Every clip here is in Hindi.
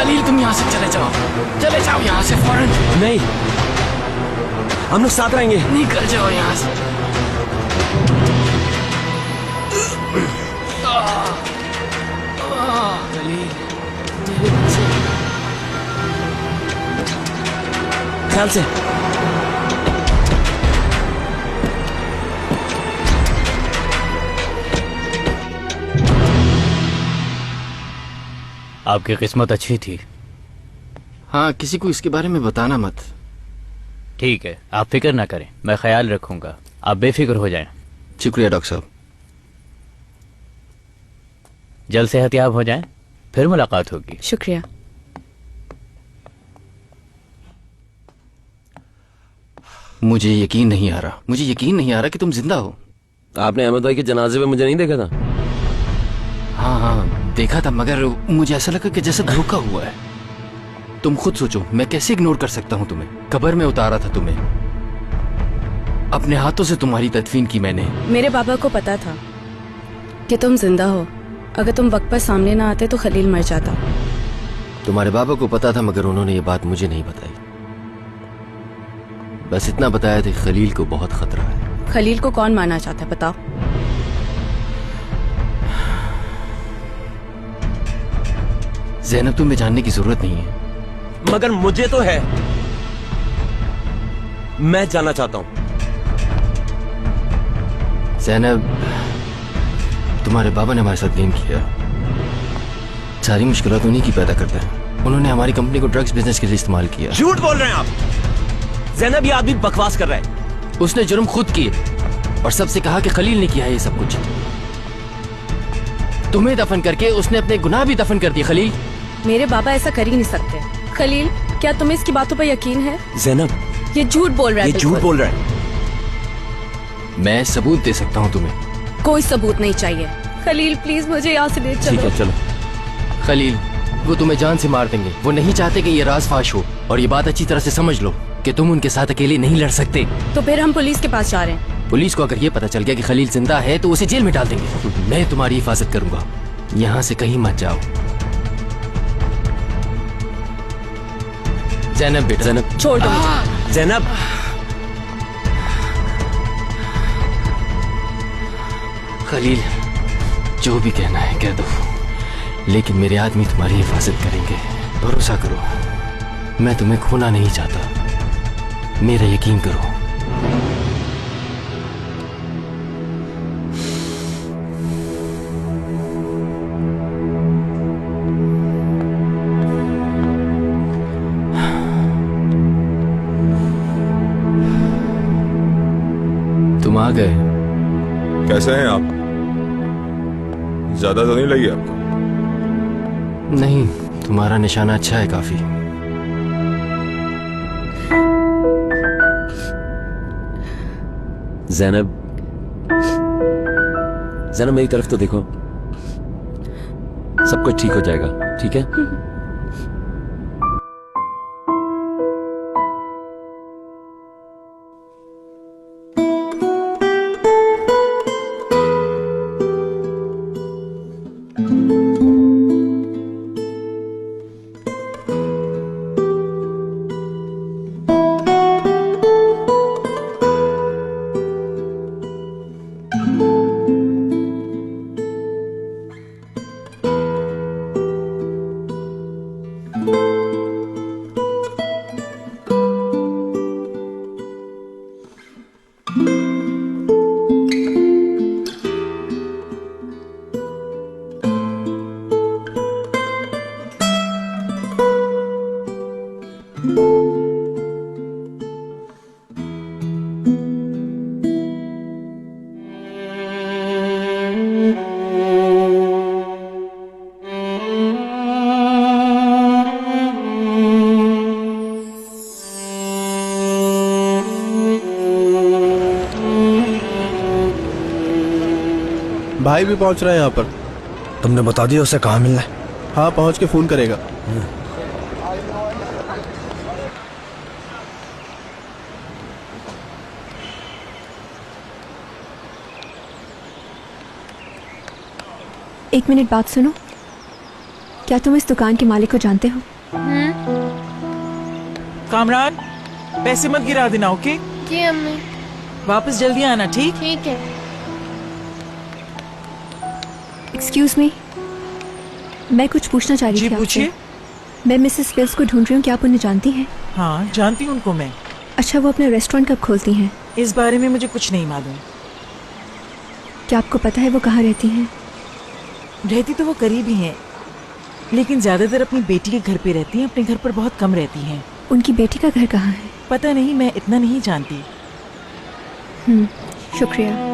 खलील तुम यहाँ से चले जाओ यहाँ से फौरन। नहीं, हम लोग साथ रहेंगे। निकल जाओ यहाँ से। खलील, मेरे बच्चे। ख्याल से। आपकी किस्मत अच्छी थी। हाँ, किसी को इसके बारे में बताना मत। ठीक है, आप फिक्र ना करें, मैं ख्याल रखूंगा। आप बेफिक्र हो जाएं। शुक्रिया डॉक्टर साहब। जल्द सेहतयाब हो जाएं, फिर मुलाकात होगी। शुक्रिया। मुझे यकीन नहीं आ रहा कि तुम जिंदा हो। आपने अहमद भाई के जनाजे में मुझे नहीं देखा था? हाँ, देखा था, मगर मुझे ऐसा लगा कि जैसे धोखा हुआ है। तुम खुद सोचो, मैं कैसे इग्नोर कर सकता हूँ तुम्हें? कब्र में उतारा था तुम्हें, अपने हाथों से तुम्हारी तदफीन की मैंने। मेरे बाबा को पता था कि तुम जिंदा हो। अगर तुम वक्त पर सामने ना आते तो खलील मर जाता। तुम्हारे बाबा को पता था, मगर उन्होंने ये बात मुझे नहीं बताई। बस इतना बताया था, खलील को बहुत खतरा है। खलील को कौन मारना चाहता है, बताओ। ज़ैनब, तुम्हें जानने की जरूरत नहीं है। मगर मुझे तो है, मैं जानना चाहता हूं। ज़ैनब, तुम्हारे बाबा ने हमारे साथ गेम किया। सारी मुश्किलात उन्हीं की पैदा करते हैं। उन्होंने हमारी कंपनी को ड्रग्स बिजनेस के लिए इस्तेमाल किया। झूठ बोल रहे हैं आप। ज़ैनब, ये आदमी बकवास कर रहा है। उसने जुर्म खुद किए और सबसे कहा कि खलील ने किया है ये सब कुछ। तुम्हें दफन करके उसने अपने गुनाह भी दफन कर दिए। खलील, मेरे बाबा ऐसा कर ही नहीं सकते। खलील, क्या तुम्हें इसकी बातों पर यकीन है? ज़ैनब, ये झूठ बोल रहा है। ये झूठ बोल रहा है। मैं सबूत दे सकता हूँ तुम्हें। कोई सबूत नहीं चाहिए। खलील, प्लीज मुझे यहाँ से ले चलो। ठीक है, चलो। खलील, वो तुम्हें जान से मार देंगे। वो नहीं चाहते कि ये राज फाश हो। और ये बात अच्छी तरह से समझ लो कि तुम उनके साथ अकेले नहीं लड़ सकते। तो फिर हम पुलिस के पास जा रहे हैं। पुलिस को अगर ये पता चल गया कि खलील जिंदा है तो उसे जेल में डाल देंगे। मैं तुम्हारी हिफाजत करूंगा। यहाँ से कहीं मत जाओ। ज़ैनब बेटा। ज़ैनब, छोड़ दो मुझे। ज़ैनब, खलील, जो भी कहना है कह दो, लेकिन मेरे आदमी तुम्हारी हिफाजत करेंगे। भरोसा करो, मैं तुम्हें खोना नहीं चाहता। मेरा यकीन करो। तुम आ गए। कैसे हैं आप? ज्यादा तो नहीं लगी आपको? नहीं, तुम्हारा निशाना अच्छा है काफी। ज़ैनब, ज़ैनब मेरी तरफ तो देखो। सब कुछ ठीक हो जाएगा, ठीक है? भाई भी पहुंच रहा है यहाँ पर। तुमने बता दिया उसे कहाँ मिलना है? हाँ, पहुंच के फोन करेगा। एक मिनट बात सुनो। क्या तुम इस दुकान के मालिक को जानते हो? कामरान, पैसे मत गिरा देना, ओके? जी अम्मी। वापस जल्दी आना, ठीक? ठीक है। एक्सक्यूज मी, मैं कुछ पूछना चाह रही जी थी आपसे। पूछिए। मैं मिसेस फिल्स को ढूंढ रही हूँ, क्या आप उन्हें जानती हैं? हाँ, जानती हूँ उनको मैं। अच्छा, वो अपना रेस्टोरेंट कब खोलती हैं? इस बारे में मुझे कुछ नहीं मालूम। क्या आपको पता है वो कहाँ रहती हैं? रहती तो वो करीब ही हैं, लेकिन ज्यादातर अपनी बेटी के घर पे रहती हैं, अपने घर पर बहुत कम रहती हैं। उनकी बेटी का घर कहाँ है? पता नहीं, मैं इतना नहीं जानती। शुक्रिया।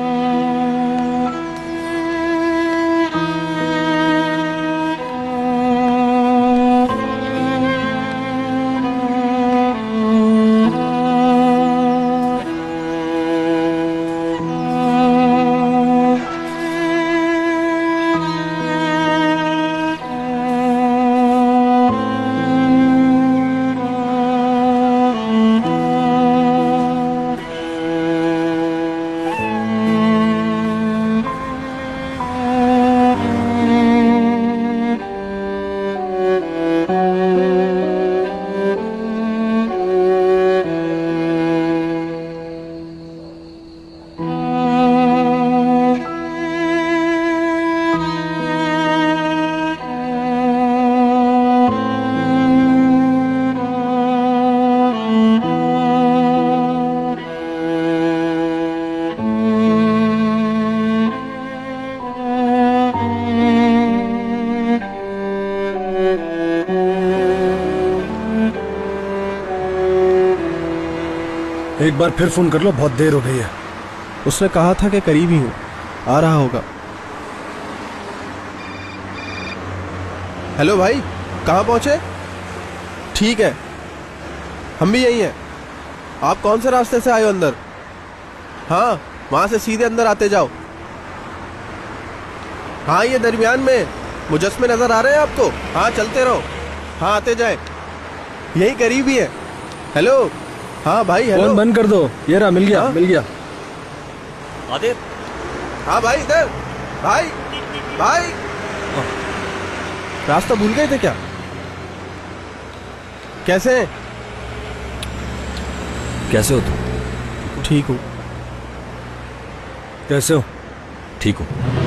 एक बार फिर फोन कर लो, बहुत देर हो गई है। उसने कहा था कि करीब ही हूँ, आ रहा होगा। हेलो भाई, कहाँ पहुँचे? ठीक है, हम भी यही हैं। आप कौन से रास्ते से आए हो अंदर? हाँ, वहाँ से सीधे अंदर आते जाओ। हाँ, ये दरमियान में मुजस्मे नजर आ रहे हैं आपको? हाँ, चलते रहो। हाँ, आते जाए, यही करीब ही है। हेलो, हाँ भाई, हेलो। फोन बंद कर दो। ये रहा, मिल गया। हाँ? मिल गया। आदिर, हाँ भाई, इधर। भाई, भाई, रास्ता भूल गए थे क्या? कैसे हैं? कैसे हो तुम? ठीक हूँ। कैसे हो? ठीक हूँ।